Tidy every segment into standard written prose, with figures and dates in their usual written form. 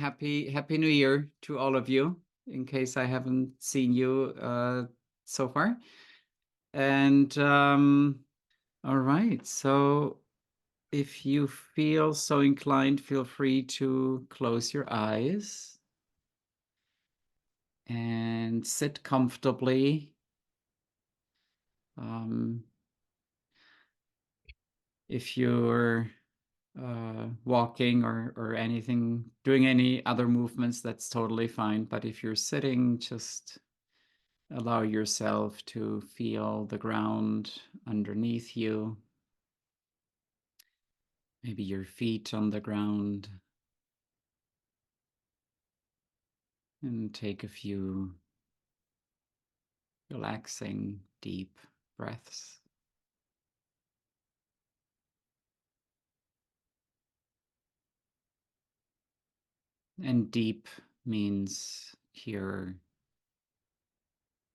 Happy New Year to all of you, in case I haven't seen you so far. And all right, so if you feel so inclined, feel free to close your eyes and sit comfortably. Um, if you're walking or anything, doing any other movements, that's totally fine. But if you're sitting, just allow yourself to feel the ground underneath you, maybe your feet on the ground, and take a few relaxing, deep breaths. And deep means here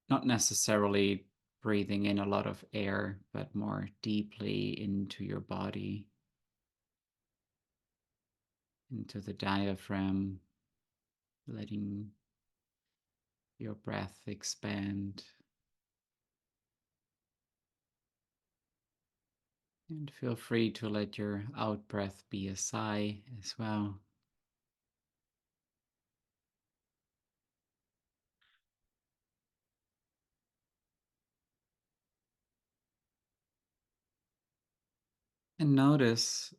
not necessarily breathing in a lot of air, but more deeply into your body, into the diaphragm, letting your breath expand. And feel free to let your out breath be a sigh as well. And notice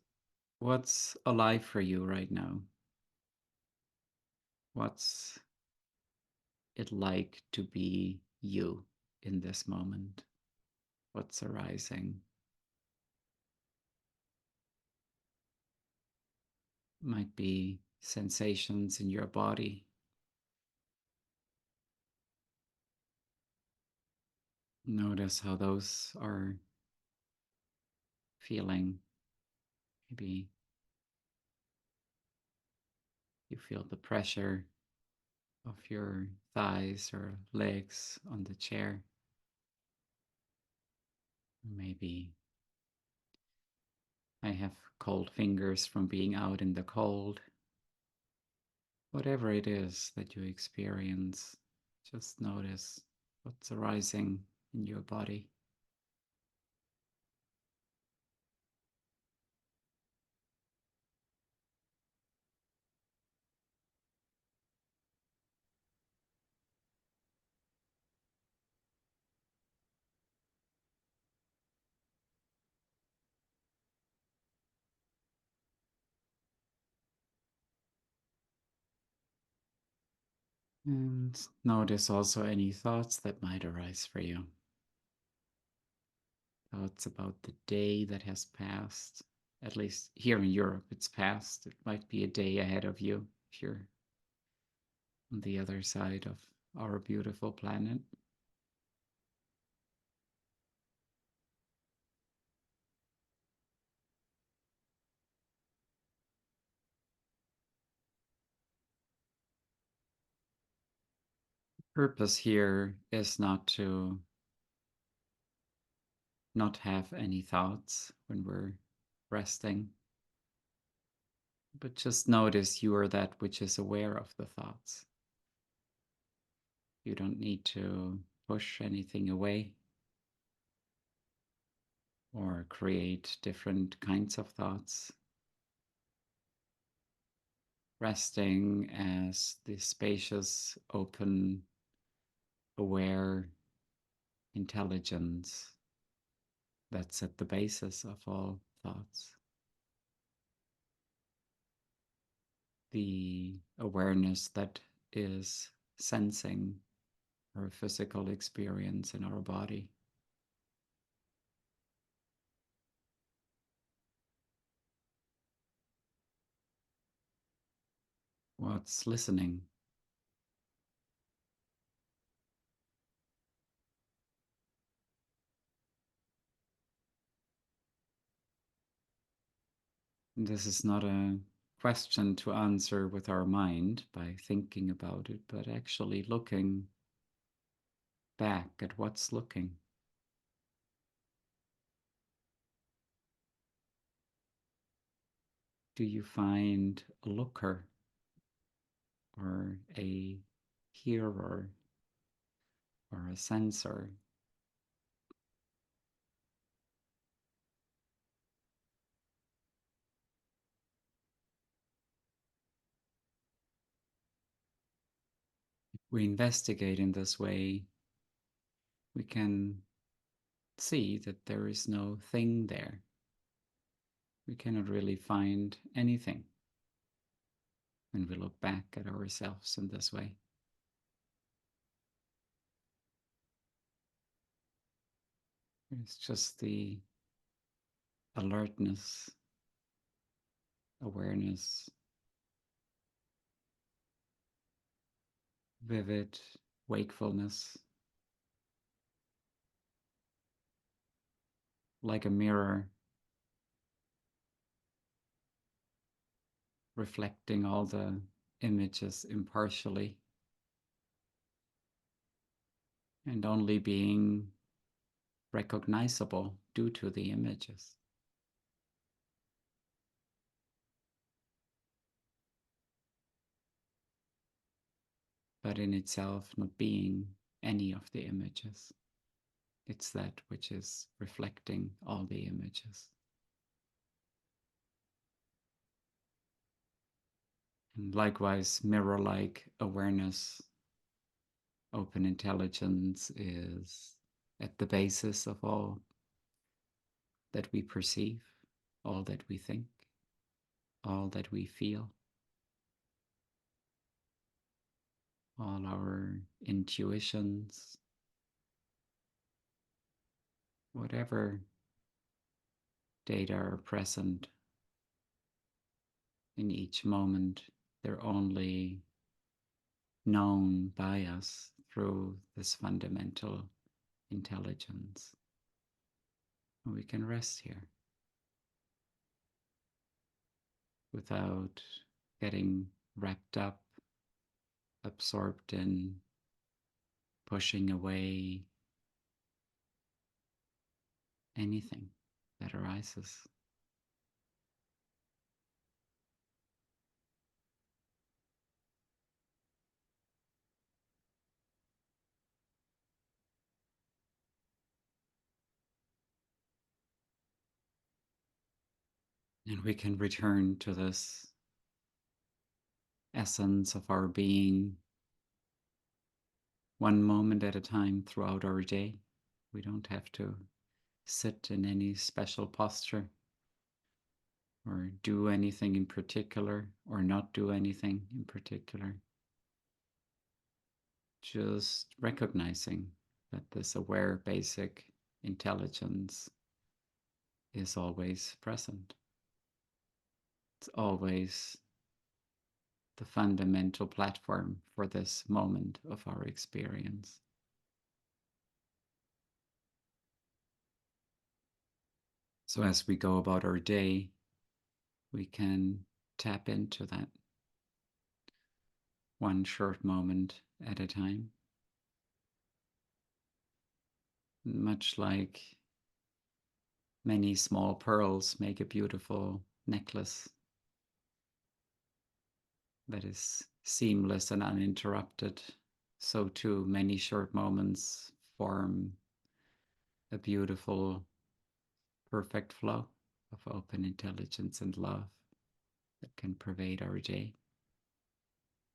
what's alive for you right now. What's it like to be you in this moment? What's arising? Might be sensations in your body. Notice how those are feeling. Maybe you feel the pressure of your thighs or legs on the chair. Maybe I have cold fingers from being out in the cold. Whatever it is that you experience, just notice what's arising in your body. And notice also any thoughts that might arise for you. Thoughts about the day that has passed. At least here in Europe, it's past. It might be a day ahead of you if you're on the other side of our beautiful planet. Purpose here is not to not have any thoughts when we're resting, but just notice you are that which is aware of the thoughts. You don't need to push anything away or create different kinds of thoughts. Resting as the spacious, open, aware intelligence that's at the basis of all thoughts. The awareness that is sensing our physical experience in our body. What's listening? This is not a question to answer with our mind by thinking about it, but actually looking back at what's looking. Do you find a looker? or a hearer or a sensor. If we investigate in this way, we can see that there is no thing there. We cannot really find anything when we look back at ourselves in this way. It's just the alertness, awareness, vivid wakefulness, like a mirror reflecting all the images impartially and only being recognizable due to the images. But in itself not being any of the images. It's that which is reflecting all the images. And likewise, mirror-like awareness, open intelligence is at the basis of all that we perceive, all that we think, all that we feel, all our intuitions, whatever data are present in each moment, they're only known by us through this fundamental intelligence. We can rest here without getting wrapped up, absorbed in pushing away anything that arises. And we can return to this essence of our being one moment at a time throughout our day. We don't have to sit in any special posture or do anything in particular or not do anything in particular. Just recognizing that this aware basic intelligence is always present. It's always the fundamental platform for this moment of our experience. So as we go about our day, we can tap into that one short moment at a time. Much like many small pearls make a beautiful necklace that is seamless and uninterrupted, so too many short moments form a beautiful, perfect flow of open intelligence and love that can pervade our day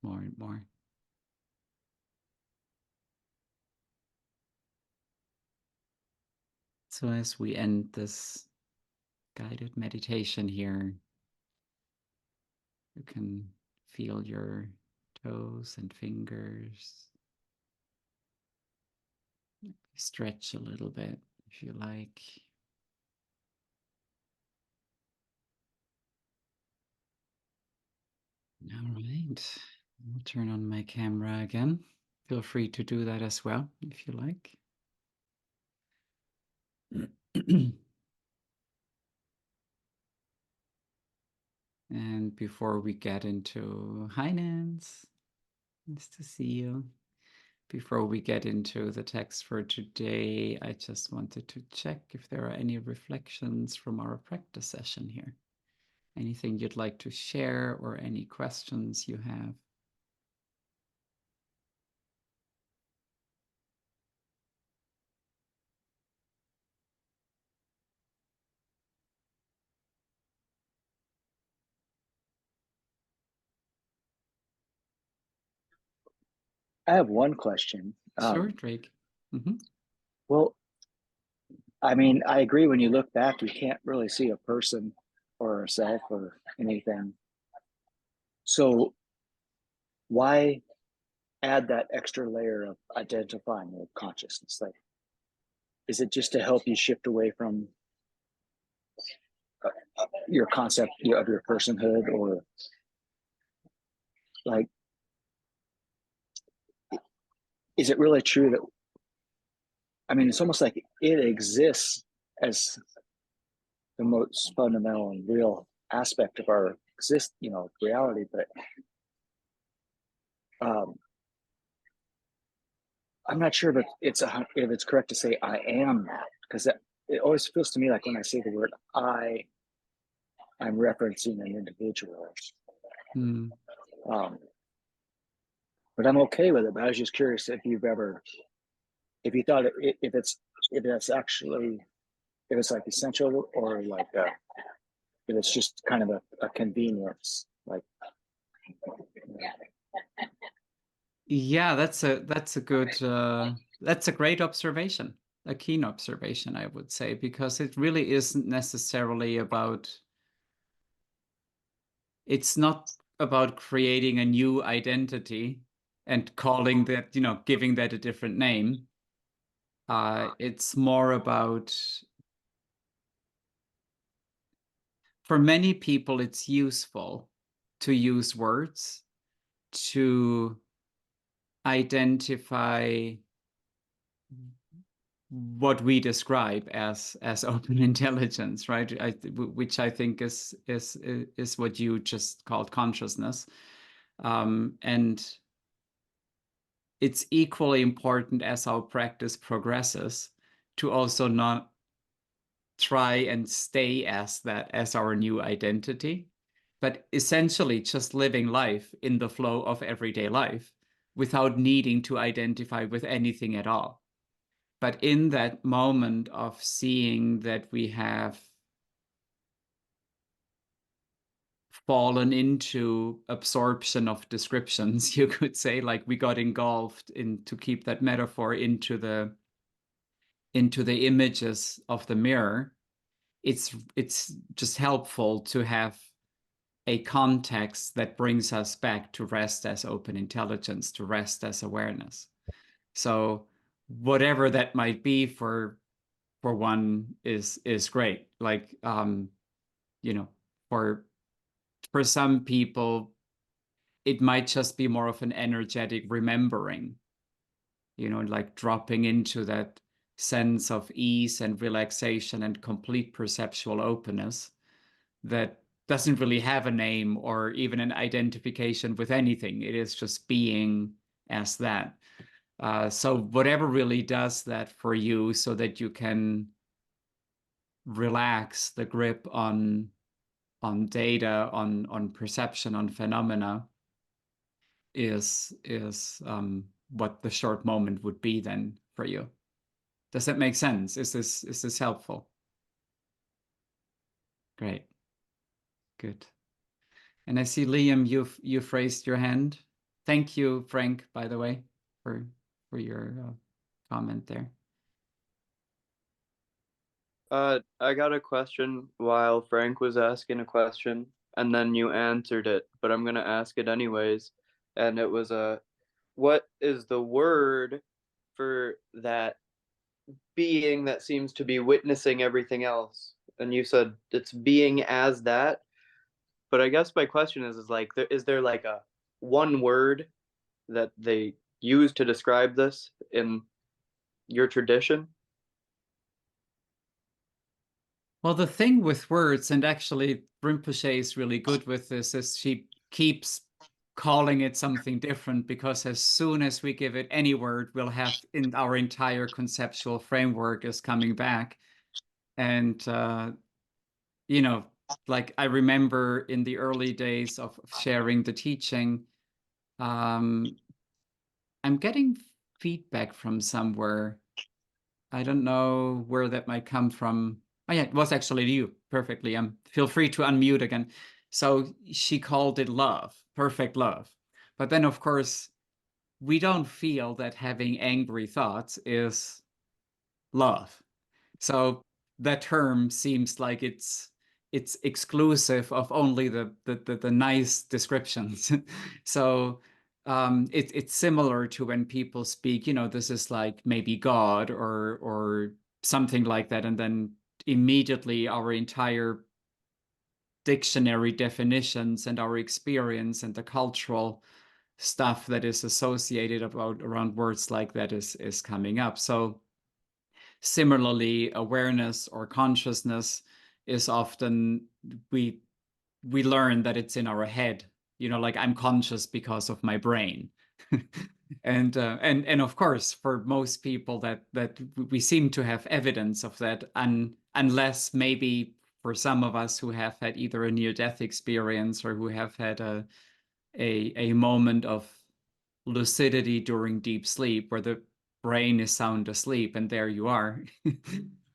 more and more. So as we end this guided meditation here, you can feel your toes and fingers. Stretch a little bit if you like. All right, I'll turn on my camera again. Feel free to do that as well if you like. And before we get into, hi Nance, nice to see you. Before we get into the text for today, I just wanted to check if there are any reflections from our practice session here. Anything you'd like to share or any questions you have? I have one question. Sure, Drake. Mm-hmm. Well, I mean, I agree. When you look back, you can't really see a person or a self or anything. So why add that extra layer of identifying with consciousness? Like, is it just to help you shift away from your concept of your personhood, or like, is it really true that, I mean, it's almost like it exists as the most fundamental and real aspect of our reality, but um, I'm not sure if it's correct to say I am that, because it always feels to me like when I say the word I'm referencing an individual. Mm. Um, but I'm okay with it. But I was just curious if you thought if it's actually, if it's like essential, or like if it's just kind of a convenience, like. Yeah, that's a good that's a great observation, a keen observation, I would say, because it really isn't necessarily about, it's not about creating a new identity and calling that, giving that a different name. It's more about, for many people, it's useful to use words to identify what we describe as open intelligence, right? Which I think is what you just called consciousness, and it's equally important as our practice progresses to also not try and stay as that as our new identity, but essentially just living life in the flow of everyday life without needing to identify with anything at all. But in that moment of seeing that we have fallen into absorption of descriptions, you could say, like we got engulfed in, to keep that metaphor, into the images of the mirror, it's just helpful to have a context that brings us back to rest as open intelligence, to rest as awareness. So whatever that might be for one is great. Like you know, for some people, it might just be more of an energetic remembering, like dropping into that sense of ease and relaxation and complete perceptual openness that doesn't really have a name or even an identification with anything. It is just being as that. So whatever really does that for you, so that you can relax the grip on data, on perception, on phenomena, is what the short moment would be then for you. Does that make sense? Is this helpful? Great, good. And I see, Liam, you've raised your hand. Thank you, Frank, by the way, for your comment there. I got a question while Frank was asking a question, and then you answered it, but I'm gonna ask it anyways. And it was what is the word for that being that seems to be witnessing everything else? And you said it's being as that. But I guess my question is like, is there like a one word that they use to describe this in your tradition? Well, the thing with words, and actually Rinpoche is really good with this, is she keeps calling it something different, because as soon as we give it any word, we'll have in our entire conceptual framework is coming back. And like I remember in the early days of sharing the teaching, I'm getting feedback from somewhere. I don't know where that might come from. Oh yeah, it was actually you. Perfectly. Feel free to unmute again. So she called it love, perfect love. But then, of course, we don't feel that having angry thoughts is love. So that term seems like it's exclusive of only the nice descriptions. So it's similar to when people speak, this is like maybe God or something like that, and then immediately our entire dictionary definitions and our experience and the cultural stuff that is associated around words like that is coming up. So similarly, awareness or consciousness is often we we learn that it's in our head. Like I'm conscious because of my brain. And of course, for most people that we seem to have evidence of that, unless maybe for some of us who have had either a near-death experience or who have had a moment of lucidity during deep sleep where the brain is sound asleep and there you are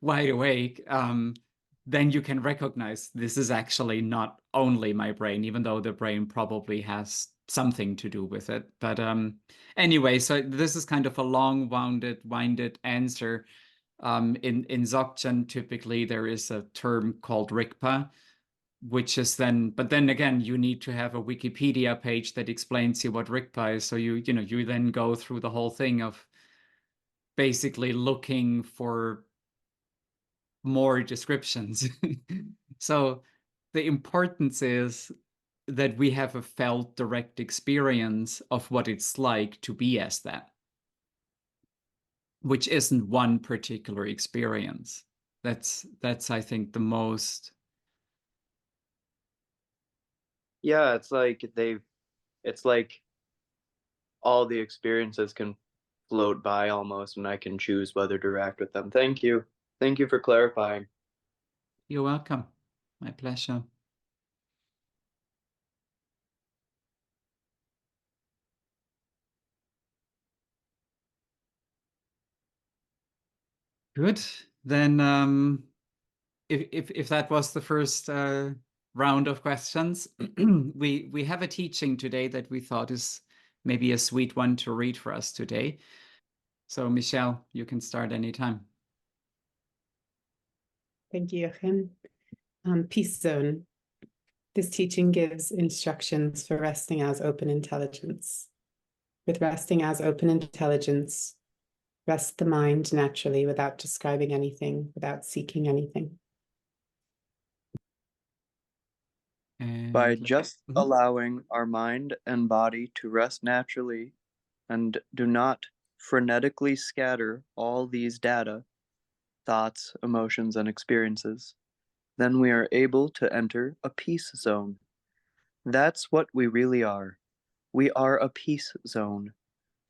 wide awake, then you can recognize this is actually not only my brain, even though the brain probably has something to do with it. But anyway, so this is kind of a winded answer. In Dzogchen, typically there is a term called Rigpa, which is but then again, you need to have a Wikipedia page that explains you what Rigpa is. So you then go through the whole thing of basically looking for more descriptions. So the importance is that we have a felt direct experience of what it's like to be as that, which isn't one particular experience. That's I think the most. Yeah, it's like all the experiences can float by almost, and I can choose whether to interact with them. Thank you. Thank you for clarifying. You're welcome. My pleasure. Good. Then if that was the first round of questions, we have a teaching today that we thought is maybe a sweet one to read for us today. So Michelle, you can start anytime. Thank you, Jochen. Peace zone. This teaching gives instructions for resting as open intelligence. With resting as open intelligence, rest the mind naturally without describing anything, without seeking anything. By And just allowing our mind and body to rest naturally and do not frenetically scatter all these data, thoughts, emotions, and experiences, then we are able to enter a peace zone. That's what we really are. We are a peace zone.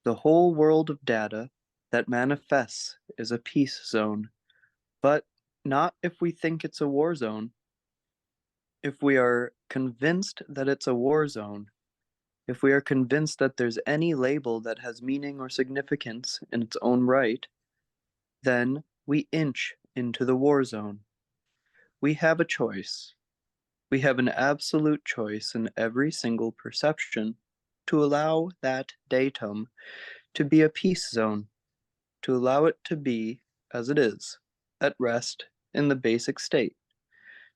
The whole world of data that manifests is a peace zone, but not if we think it's a war zone. If we are convinced that it's a war zone, if we are convinced that there's any label that has meaning or significance in its own right, then we inch into the war zone. We have a choice. We have an absolute choice in every single perception to allow that datum to be a peace zone, to allow it to be as it is, at rest in the basic state,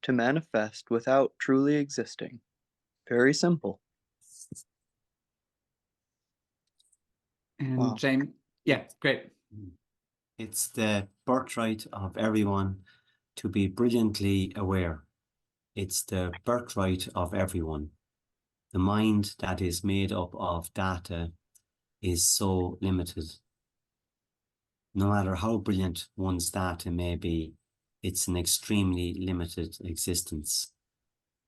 to manifest without truly existing. Very simple. And Wow. James, yeah, great. It's the birthright of everyone to be brilliantly aware. It's the birthright of everyone. The mind that is made up of data is so limited. No matter how brilliant one's data may be, it's an extremely limited existence.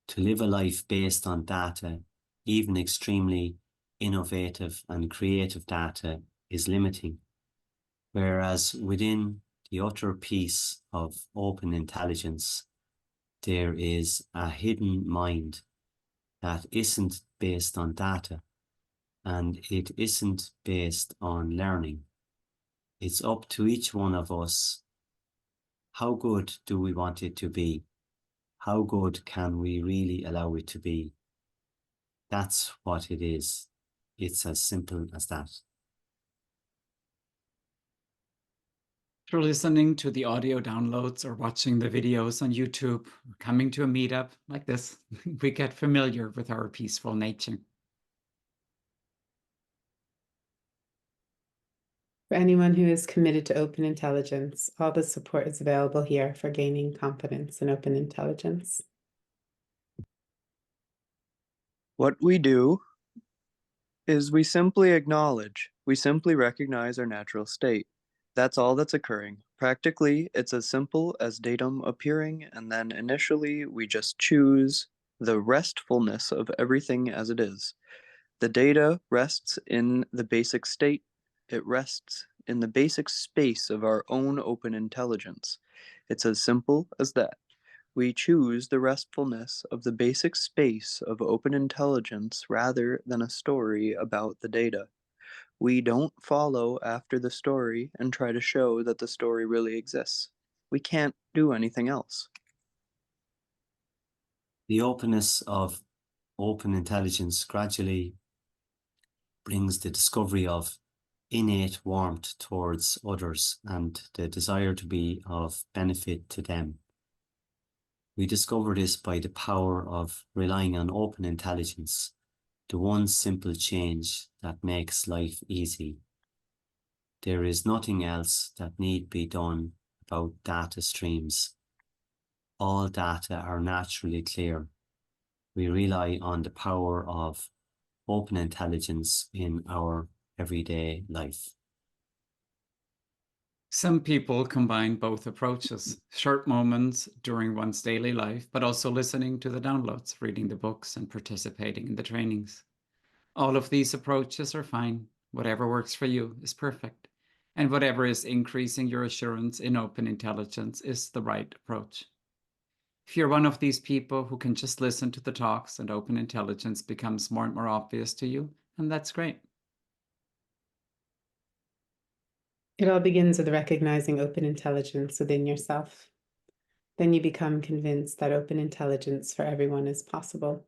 To live a life based on data, even extremely innovative and creative data, is limiting. Whereas within the utter peace of open intelligence, there is a hidden mind that isn't based on data, and it isn't based on learning. It's up to each one of us. How good do we want it to be? How good can we really allow it to be? That's what it is. It's as simple as that. If you're listening to the audio downloads or watching the videos on YouTube or coming to a meetup like this, we get familiar with our peaceful nature. For anyone who is committed to open intelligence, all the support is available here for gaining confidence in open intelligence. What we do is we simply acknowledge, we simply recognize our natural state. That's all that's occurring. Practically, it's as simple as datum appearing, and then initially we just choose the restfulness of everything as it is. The data rests in the basic state. It rests in the basic space of our own open intelligence. It's as simple as that. We choose the restfulness of the basic space of open intelligence rather than a story about the data. We don't follow after the story and try to show that the story really exists. We can't do anything else. The openness of open intelligence gradually brings the discovery of innate warmth towards others and the desire to be of benefit to them. We discover this by the power of relying on open intelligence, the one simple change that makes life easy. There is nothing else that need be done about data streams. All data are naturally clear. We rely on the power of open intelligence in our everyday life. Some people combine both approaches, short moments during one's daily life, but also listening to the downloads, reading the books, and participating in the trainings. All of these approaches are fine. Whatever works for you is perfect. And whatever is increasing your assurance in open intelligence is the right approach. If you're one of these people who can just listen to the talks and open intelligence becomes more and more obvious to you, and that's great. It all begins with recognizing open intelligence within yourself. Then you become convinced that open intelligence for everyone is possible.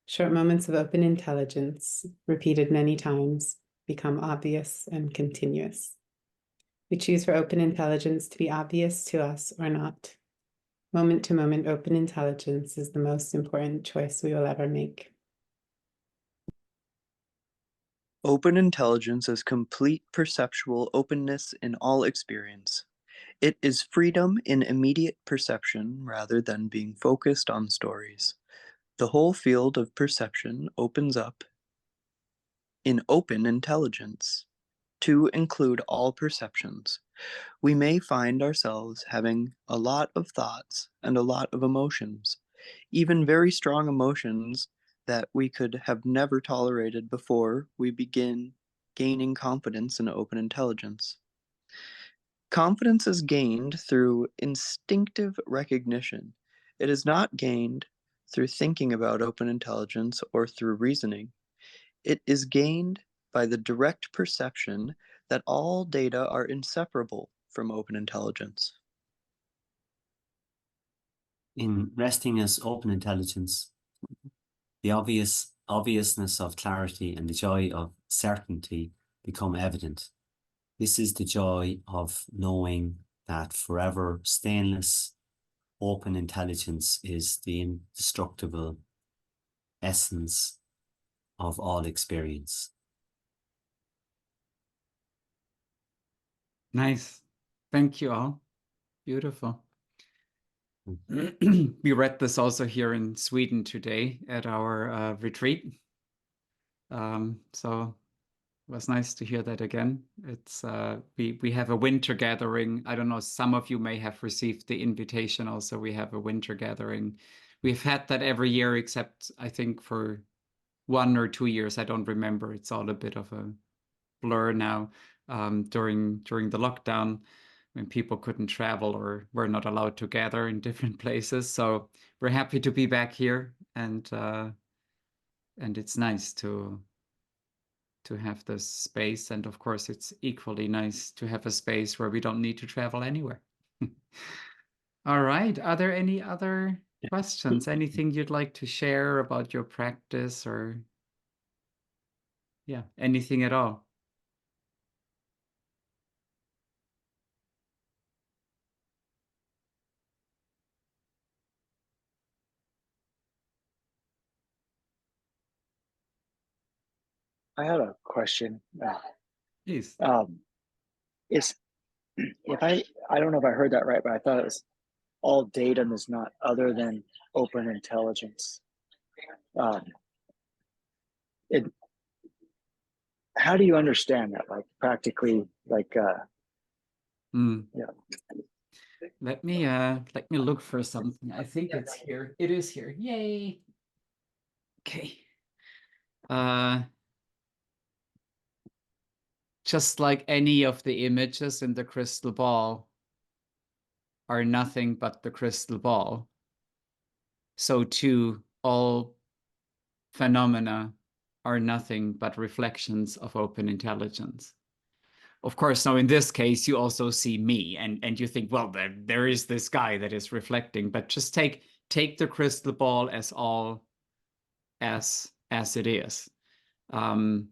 Short moments of open intelligence, repeated many times, become obvious and continuous. We choose for open intelligence to be obvious to us or not. Moment to moment open intelligence is the most important choice we will ever make. Open intelligence is complete perceptual openness in all experience. It is freedom in immediate perception rather than being focused on stories. The whole field of perception opens up in open intelligence to include all perceptions. We may find ourselves having a lot of thoughts and a lot of emotions, even very strong emotions that we could have never tolerated before we begin gaining confidence in open intelligence. Confidence is gained through instinctive recognition. It is not gained through thinking about open intelligence or through reasoning. It is gained by the direct perception that all data are inseparable from open intelligence. In resting as open intelligence, the obviousness of clarity and the joy of certainty become evident. This is the joy of knowing that forever stainless, open intelligence is the indestructible essence of all experience. Nice. Thank you all. Beautiful. We read this also here in Sweden today at our retreat. So it was nice to hear that again. It's we have a winter gathering. I don't know, some of you may have received the invitation also. We have a winter gathering. We've had that every year, except I think for 1 or 2 years. I don't remember. It's all a bit of a blur now. During the lockdown, when people couldn't travel or were not allowed to gather in different places. So we're happy to be back here, and it's nice to have this space. And of course, it's equally nice to have a space where we don't need to travel anywhere. All right. Are there any other questions? Anything you'd like to share about your practice, or yeah, anything at all? I had a question. Please. Is if I don't know if I heard that right, but I thought it was all datum is not other than open intelligence. It how do you understand that? Like practically, like yeah. Let me look for something. I think it's here. It is here. Yay. Okay. Just like any of the images in the crystal ball are nothing but the crystal ball, so too all phenomena are nothing but reflections of open intelligence. Of course, now in this case, you also see me, and you think, well, there is this guy that is reflecting, but just take the crystal ball as all as it is, and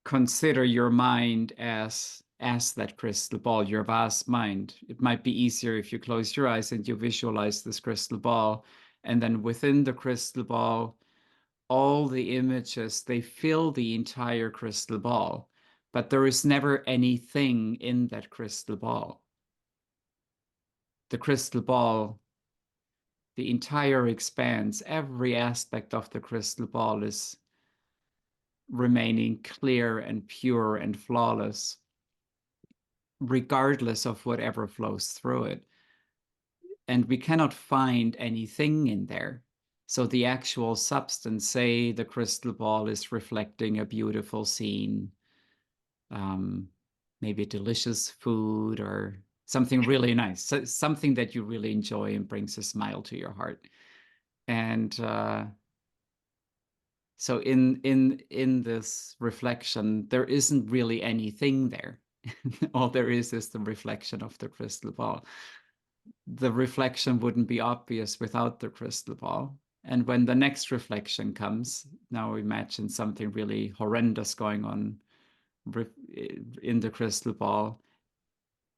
consider your mind as that crystal ball, your vast mind. It might be easier if you close your eyes and you visualize this crystal ball, and then within the crystal ball, all the images, they fill the entire crystal ball, but there is never anything in that crystal ball. The crystal ball, the entire expanse, every aspect of the crystal ball is remaining clear and pure and flawless, regardless of whatever flows through it. And we cannot find anything in there. So the actual substance, say the crystal ball is reflecting a beautiful scene, maybe delicious food or something really nice, so something that you really enjoy and brings a smile to your heart. And so in this reflection, there isn't really anything there. All there is the reflection of the crystal ball. The reflection wouldn't be obvious without the crystal ball. And when the next reflection comes, now imagine something really horrendous going on in the crystal ball.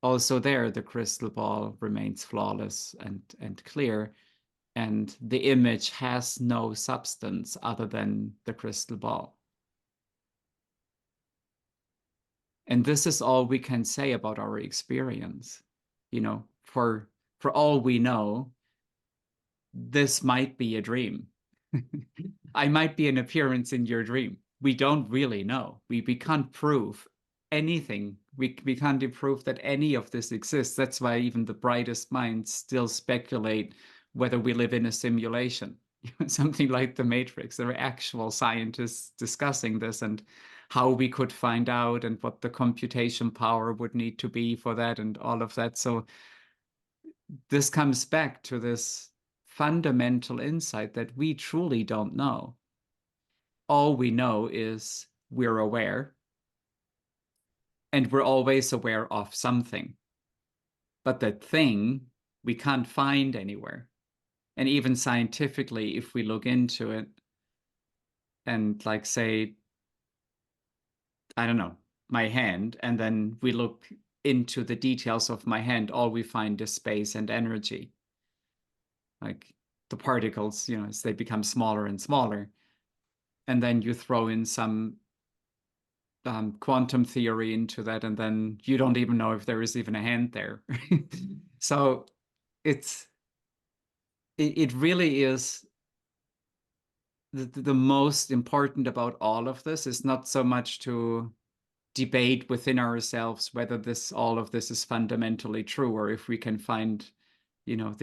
Also there, the crystal ball remains flawless and clear, and the image has no substance other than the crystal ball. And this is all we can say about our experience. You know, for all we know, this might be a dream. I might be an appearance in your dream. We don't really know. We can't prove anything. We can't prove that any of this exists. That's why even the brightest minds still speculate whether we live in a simulation. Something like the Matrix. There are actual scientists discussing this and how we could find out and what the computation power would need to be for that and all of that. So this comes back to this fundamental insight that we truly don't know. All we know is we're aware, and we're always aware of something. But that thing we can't find anywhere. And even scientifically, if we look into it and like say, I don't know, my hand, and then we look into the details of my hand, all we find is space and energy. Like the particles, you know, as they become smaller and smaller. And then you throw in some quantum theory into that, and then you don't even know if there is even a hand there. So it really is the most important about all of this is not so much to debate within ourselves whether all of this is fundamentally true, or if we can find, you know,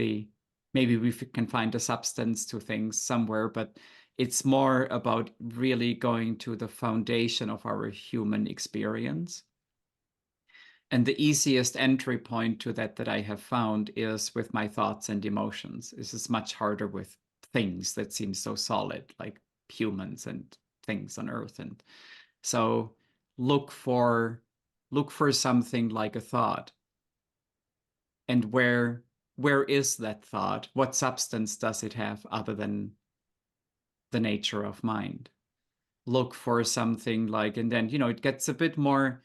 maybe we can find a substance to things somewhere, but it's more about really going to the foundation of our human experience. And the easiest entry point to that I have found is with my thoughts and emotions. This is much harder with things that seem so solid, like humans and things on Earth. And so look for something like a thought. And where is that thought? What substance does it have other than the nature of mind? Look for something like, and then, you know, it gets a bit more,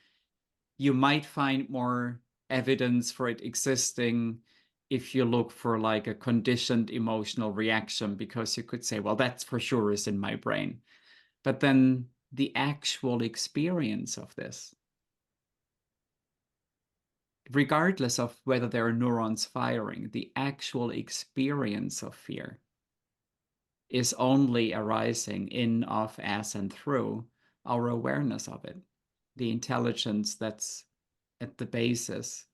you might find more evidence for it existing if you look for like a conditioned emotional reaction, because you could say, well, that's for sure is in my brain. But then the actual experience of this, regardless of whether there are neurons firing, the actual experience of fear is only arising in, of, as, and through our awareness of it, the intelligence that's at the basis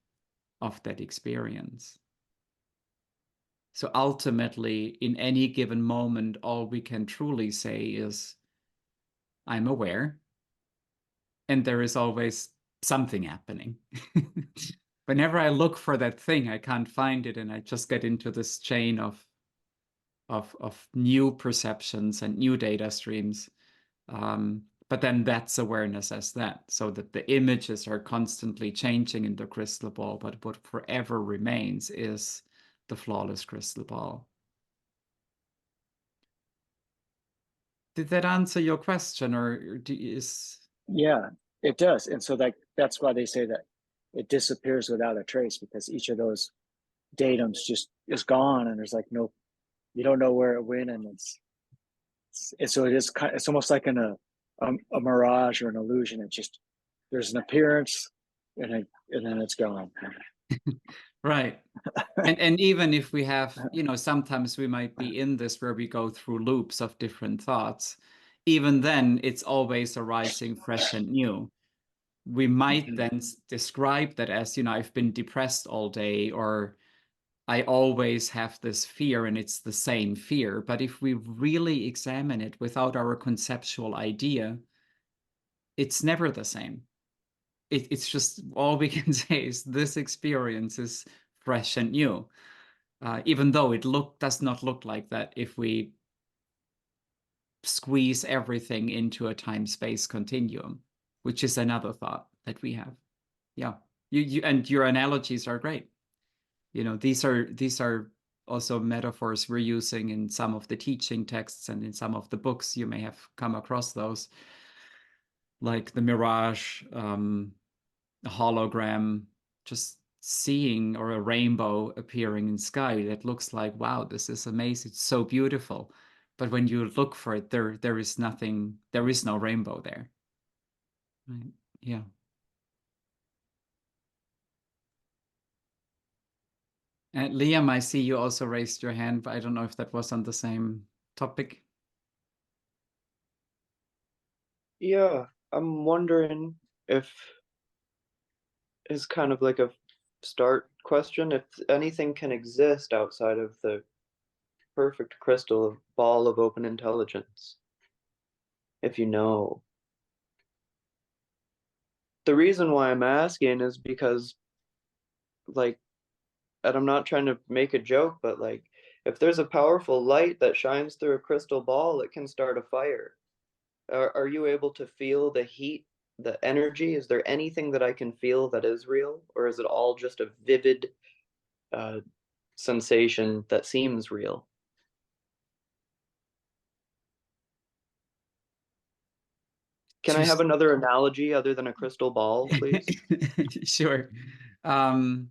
of that experience. So ultimately, in any given moment, all we can truly say is, I'm aware, and there is always something happening. Whenever I look for that thing, I can't find it, and I just get into this chain of new perceptions and new data streams. But then that's awareness as that, so that the images are constantly changing in the crystal ball, but what forever remains is the flawless crystal ball. Did that answer your question, or is... Yeah, it does. And so that's why they say that it disappears without a trace, because each of those datums just is gone, and there's like no, you don't know where it went, and so it is kind. It's almost like a mirage or an illusion. It just, there's an appearance, and then it's gone. Right. And even if we have, sometimes we might be in this where we go through loops of different thoughts, even then it's always arising fresh and new. We might then describe that as, I've been depressed all day, or I always have this fear and it's the same fear. But if we really examine it without our conceptual idea, it's never the same. It's just, all we can say is this experience is fresh and new. Even though it does not look like that if we squeeze everything into a time-space continuum, which is another thought that we have. Yeah, you and your analogies are great. These are also metaphors we're using in some of the teaching texts and in some of the books. You may have come across those, like the mirage, a hologram, just seeing, or a rainbow appearing in sky that looks like, wow, this is amazing, it's so beautiful. But when you look for it, there is nothing, there is no rainbow there. Right? Yeah. And Liam, I see you also raised your hand, but I don't know if that was on the same topic. Yeah, I'm wondering if is kind of like a start question, if anything can exist outside of the perfect crystal ball of open intelligence. If you know. The reason why I'm asking is because, like, and I'm not trying to make a joke, but like, if there's a powerful light that shines through a crystal ball, it can start a fire. Are you able to feel the heat, the energy? Is there anything that I can feel that is real? Or is it all just a vivid sensation that seems real? Can I have another analogy other than a crystal ball, please? Sure. And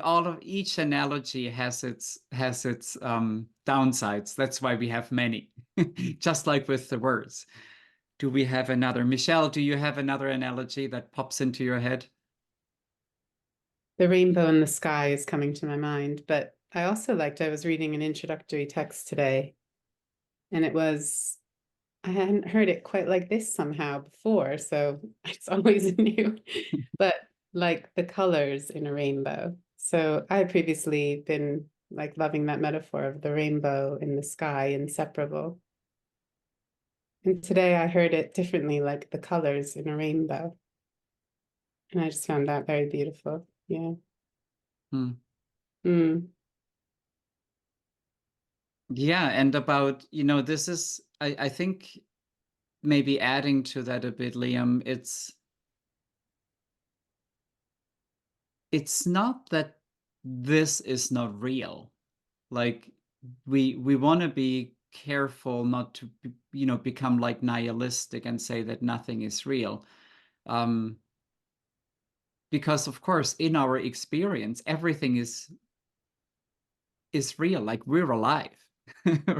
all of each analogy has its downsides. That's why we have many, just like with the words. Do we have another? Michelle, do you have another analogy that pops into your head? The rainbow in the sky is coming to my mind, but I was reading an introductory text today, and I hadn't heard it quite like this somehow before, so it's always new, but like the colors in a rainbow. So I had previously been like loving that metaphor of the rainbow in the sky, inseparable. And today I heard it differently, like the colors in a rainbow. And I just found that very beautiful. Yeah. Yeah, and about, this is, I think, maybe adding to that a bit, Liam, it's not that this is not real. Like, we want to be careful not to become like nihilistic and say that nothing is real, because of course in our experience everything is real. Like, we're alive,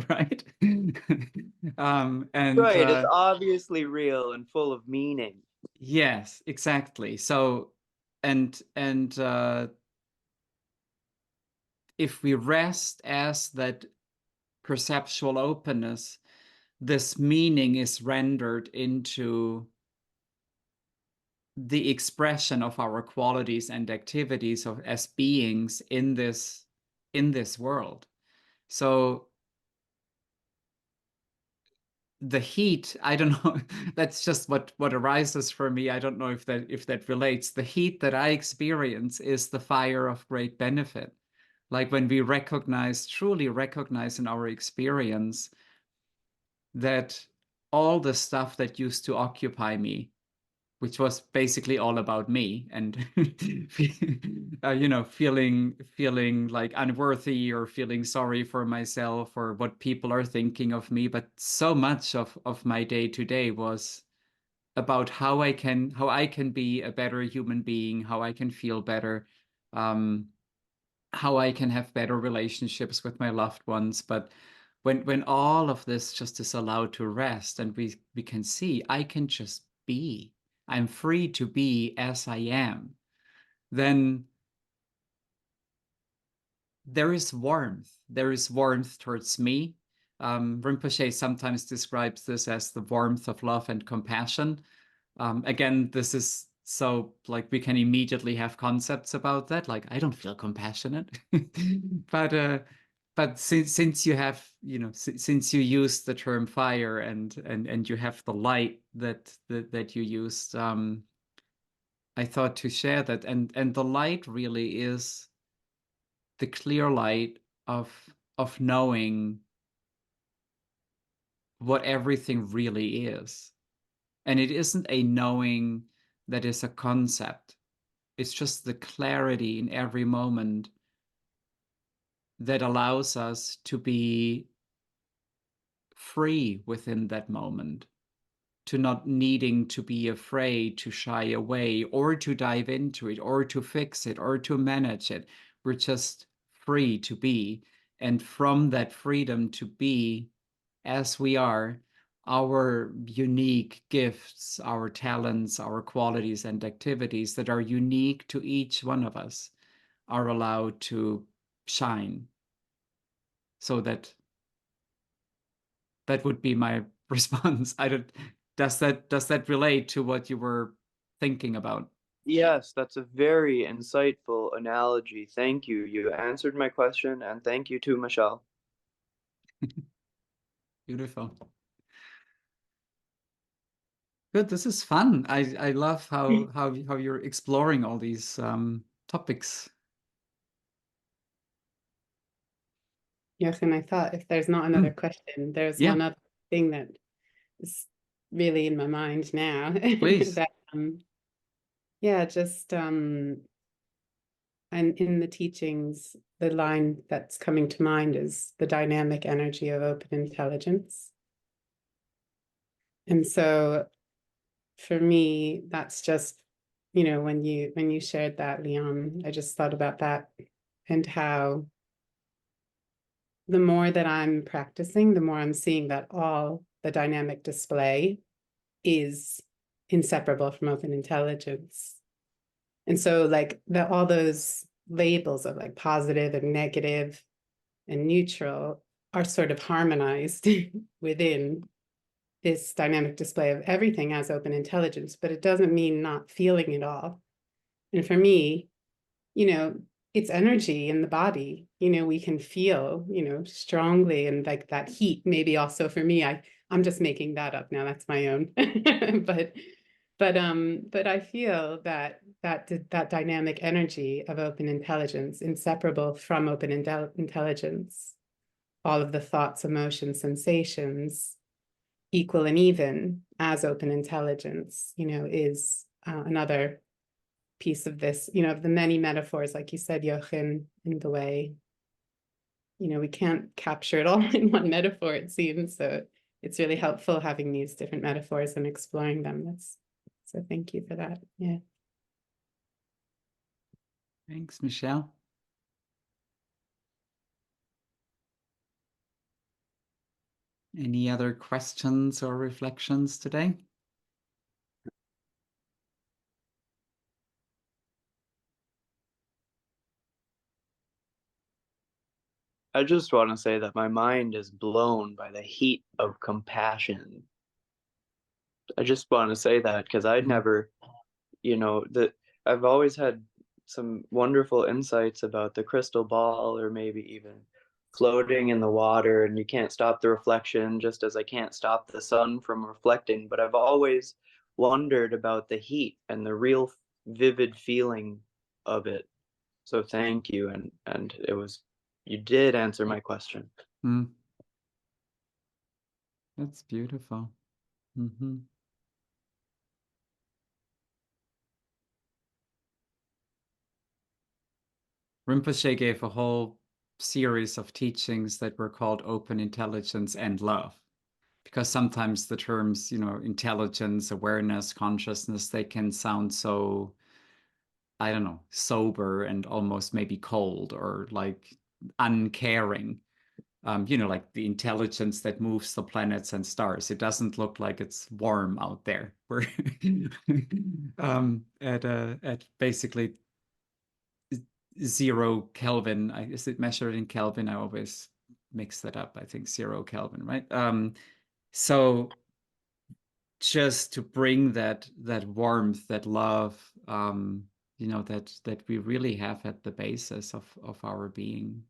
right? And Right, it's obviously real and full of meaning. yes, exactly. So, and if we rest as that perceptual openness, this meaning is rendered into the expression of our qualities and activities of as beings in this world. So the heat, I don't know, that's just what arises for me. I don't know if that relates. The heat that I experience is the fire of great benefit. Like when we truly recognize in our experience that all the stuff that used to occupy me, which was basically all about me and feeling like unworthy or feeling sorry for myself or what people are thinking of me, but so much of my day to day was about how I can be a better human being, how I can feel better, how I can have better relationships with my loved ones. But when all of this just is allowed to rest and we can see I can just be, I'm free to be as I am, then there is warmth. There is warmth towards me. Rinpoche sometimes describes this as the warmth of love and compassion. Again, this is so like we can immediately have concepts about that. Like I don't feel compassionate, but since you have since you use the term fire and you have the light that you used, I thought to share that, and the light really is the clear light of knowing what everything really is. And it isn't a knowing that is a concept. It's just the clarity in every moment that allows us to be free within that moment, to not needing to be afraid, to shy away, or to dive into it, or to fix it, or to manage it. We're just free to be. And from that freedom to be as we are, our unique gifts, our talents, our qualities and activities that are unique to each one of us are allowed to shine. So that would be my response. I don't does that relate to what you were thinking about? Yes, that's a very insightful analogy. Thank you. You answered my question, and thank you to Michelle. Beautiful. Good. This is fun. I love how you're exploring all these topics. Jochen, I thought if there's not another question, there's Yeah. one other thing that is really in my mind now. Please. That yeah, just and in the teachings, the line that's coming to mind is the dynamic energy of open intelligence. And so for me, that's just, when you shared that, Leon, I just thought about that and how the more that I'm practicing, the more I'm seeing that all the dynamic display is inseparable from open intelligence. And so like all those labels of like positive and negative and neutral are sort of harmonized within this dynamic display of everything as open intelligence, but it doesn't mean not feeling it all. And for me, it's energy in the body, we can feel, strongly, and like that heat, maybe also for me, I'm just making that up now, that's my own. But I feel that dynamic energy of open intelligence, inseparable from open intelligence, all of the thoughts, emotions, sensations, equal and even as open intelligence, is another piece of this, of the many metaphors, like you said, Jochen, in the way, we can't capture it all in one metaphor, it seems. So it's really helpful having these different metaphors and exploring them. So thank you for that. Yeah. Thanks, Michelle. Any other questions or reflections today? I just want to say that my mind is blown by the heat of compassion. I just want to say that because I'd never, that I've always had some wonderful insights about the crystal ball, or maybe even floating in the water, and you can't stop the reflection, just as I can't stop the sun from reflecting. But I've always wondered about the heat and the real vivid feeling of it. So thank you, and you did answer my question. Mm. That's beautiful. Mm-hmm. Rinpoche gave a whole series of teachings that were called open intelligence and love, because sometimes the terms, intelligence, awareness, consciousness, they can sound so, I don't know, sober and almost maybe cold or like uncaring. Like the intelligence that moves the planets and stars. It doesn't look like it's warm out there. We're at basically 0 Kelvin. Is it measured in Kelvin? I always mix that up. I think 0 Kelvin, right? So just to bring that warmth, that love, that we really have at the basis of our being.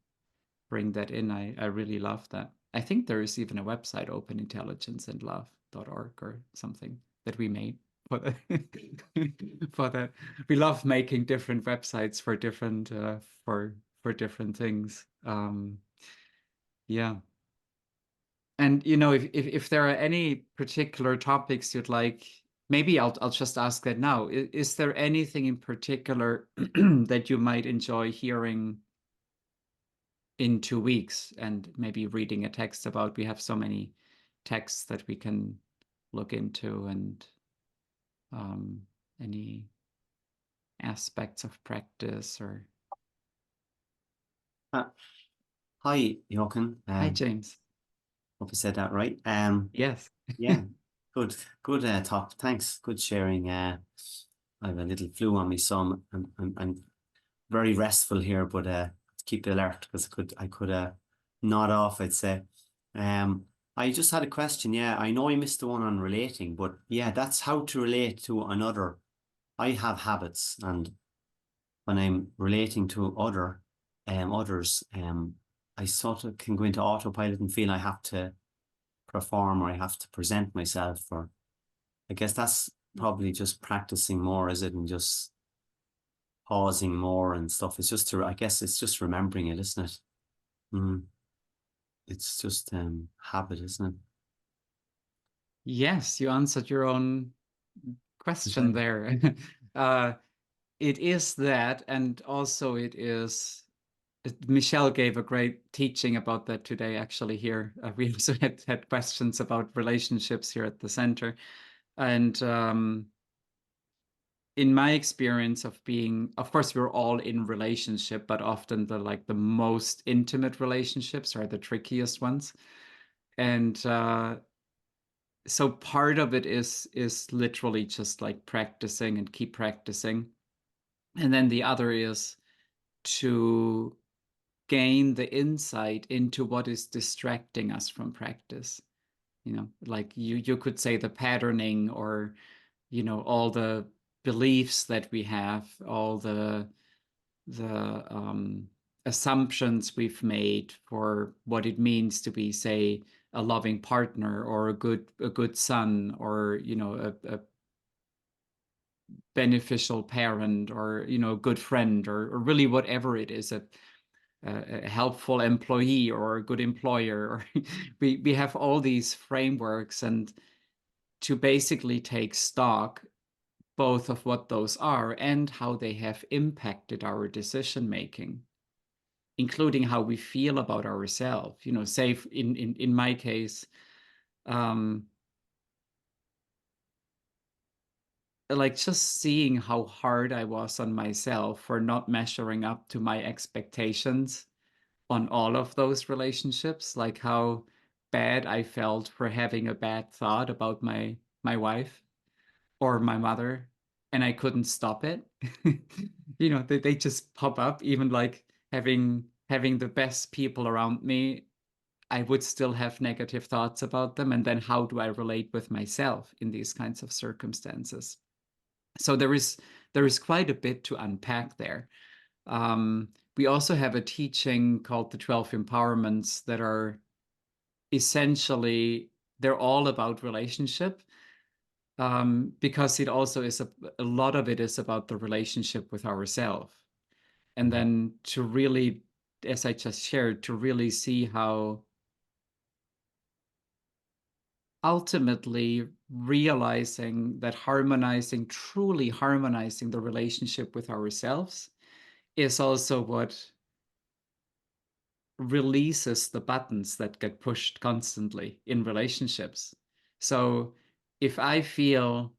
Bring that in. I really love that. I think there is even a website, openintelligenceandlove.org or something that we made for that. For that. We love making different websites for different for different things. Yeah. And if there are any particular topics you'd like, maybe I'll just ask that now. Is there anything in particular that you might enjoy hearing in 2 weeks and maybe reading a text about? We have so many texts that we can look into, and any aspects of practice or Hi, Jochen. Hi, James. Hope I said that right. Yes. Yeah, good talk. Thanks. Good sharing. I have a little flu on me, so I'm very restful here, but keep alert because I could nod off, I'd say. I just had a question. Yeah, I know I missed the one on relating, but yeah, that's how to relate to another. I have habits, and when I'm relating to others, I sort of can go into autopilot and feel I have to perform, or I have to present myself, or I guess that's probably just practicing more, is it, and just pausing more and stuff. It's just I guess it's just remembering it, isn't it? It's just habit, isn't it? Yes, you answered your own question there. It is that, and also it is. Michelle gave a great teaching about that today, actually, here. We also had questions about relationships here at the center. And in my experience of being, of course, we're all in relationship, but often the most intimate relationships are the trickiest ones. And so part of it is literally just like practicing and keep practicing. And then the other is to gain the insight into what is distracting us from practice. Like you could say the patterning, or all the beliefs that we have, all the assumptions we've made for what it means to be, say, a loving partner, or a good son, or a beneficial parent, or a good friend, or really whatever it is, a helpful employee or a good employer. Or we have all these frameworks, and to basically take stock both of what those are and how they have impacted our decision making, including how we feel about ourselves. Say in my case, like just seeing how hard I was on myself for not measuring up to my expectations on all of those relationships, like how bad I felt for having a bad thought about my wife or my mother, and I couldn't stop it. You know, they just pop up. Even like having the best people around me, I would still have negative thoughts about them. And then how do I relate with myself in these kinds of circumstances? So there is quite a bit to unpack there. We also have a teaching called the 12 Empowerments that are essentially, they're all about relationship, because it also is a lot of it is about the relationship with ourselves. And then to really, as I just shared, to really see how ultimately realizing that truly harmonizing the relationship with ourselves is also what releases the buttons that get pushed constantly in relationships. So if I feel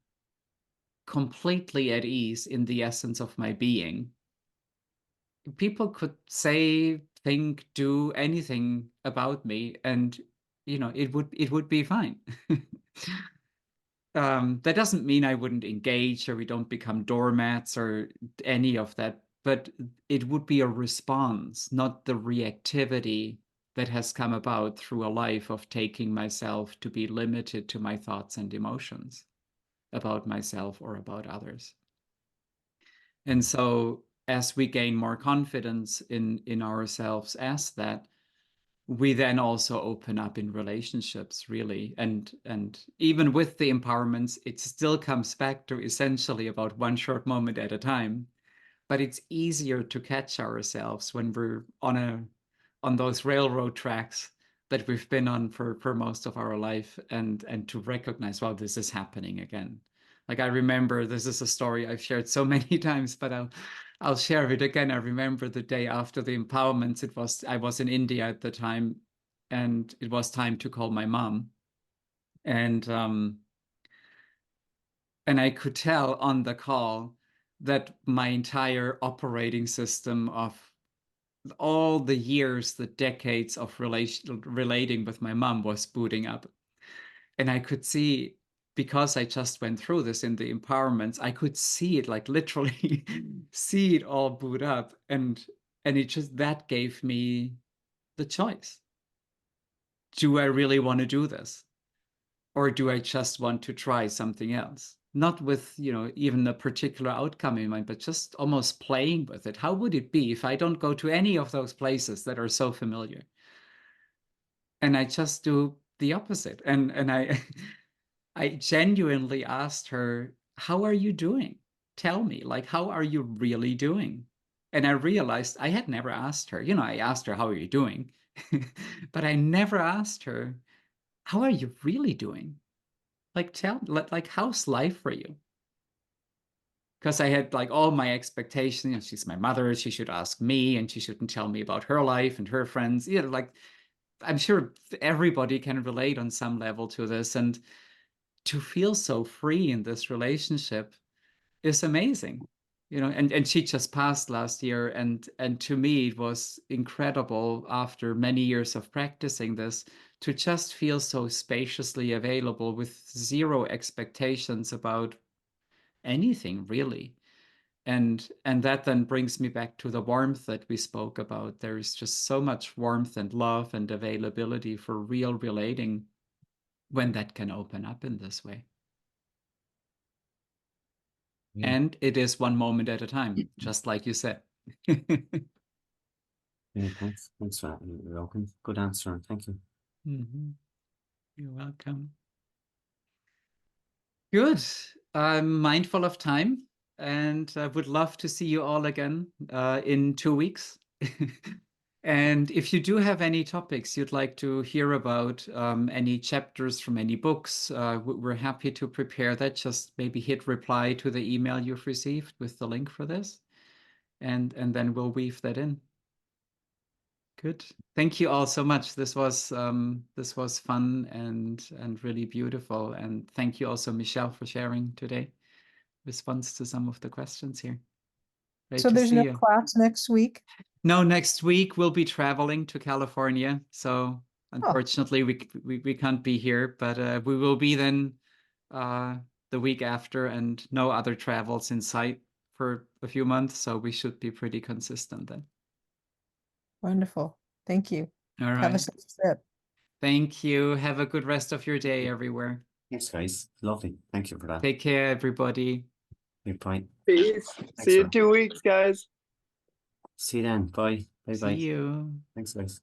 completely at ease in the essence of my being, people could say, think, do anything about me, and it would be fine. That doesn't mean I wouldn't engage or we don't become doormats or any of that, but it would be a response, not the reactivity that has come about through a life of taking myself to be limited to my thoughts and emotions about myself or about others. And so as we gain more confidence in ourselves as that, we then also open up in relationships, really. And even with the empowerments, it still comes back to essentially about one short moment at a time. But it's easier to catch ourselves when we're on those railroad tracks that we've been on for most of our life, and to recognize, wow, this is happening again. Like, I remember, this is a story I've shared so many times, but I'll share it again. I remember the day after the empowerments, I was in India at the time, and it was time to call my mom. And I could tell on the call that my entire operating system of all the years, the decades of relating with my mom was booting up. And I could see, because I just went through this in the empowerments, I could see it, like literally see it all boot up. And that gave me the choice. Do I really want to do this? Or do I just want to try something else? Not with, even a particular outcome in mind, but just almost playing with it. How would it be if I don't go to any of those places that are so familiar? And I just do the opposite. And I I genuinely asked her, how are you doing? Tell me, like, how are you really doing? And I realized I had never asked her. I asked her, how are you doing? But I never asked her, how are you really doing? Like, how's life for you? Because I had like all my expectations. She's my mother. She should ask me, and she shouldn't tell me about her life and her friends. Like, I'm sure everybody can relate on some level to this. And to feel so free in this relationship is amazing. And she just passed last year, and to me it was incredible, after many years of practicing this, to just feel so spaciously available with zero expectations about anything, really. And that then brings me back to the warmth that we spoke about. There is just so much warmth and love and availability for real relating when that can open up in this way. And it is one moment at a time, just like you said. Yeah, thanks. Thanks for that. You're welcome. Good answer. Thank you. You're welcome. Good. I'm mindful of time, and I would love to see you all again in 2 weeks. And if you do have any topics you'd like to hear about, any chapters from any books, we're happy to prepare that. Just maybe hit reply to the email you've received with the link for this, and then we'll weave that in. Good. Thank you all so much. This was fun and really beautiful. And thank you also, Michelle, for sharing today response to some of the questions here. Great So to there's see no you. class next week? No, next week we'll be traveling to California. So unfortunately, we can't be here, but we will be then the week after, and no other travels in sight for a few months, so we should be pretty consistent then. Wonderful. Thank you. All Have a right. safe trip. Thank you. Have a good rest of your day everywhere. Thanks, guys. Lovely. Thank you for that. Take care, everybody. Bye. Peace. Thanks, See you in man. 2 weeks, guys. See you then. Bye. Bye. See Bye. you. Thanks, guys.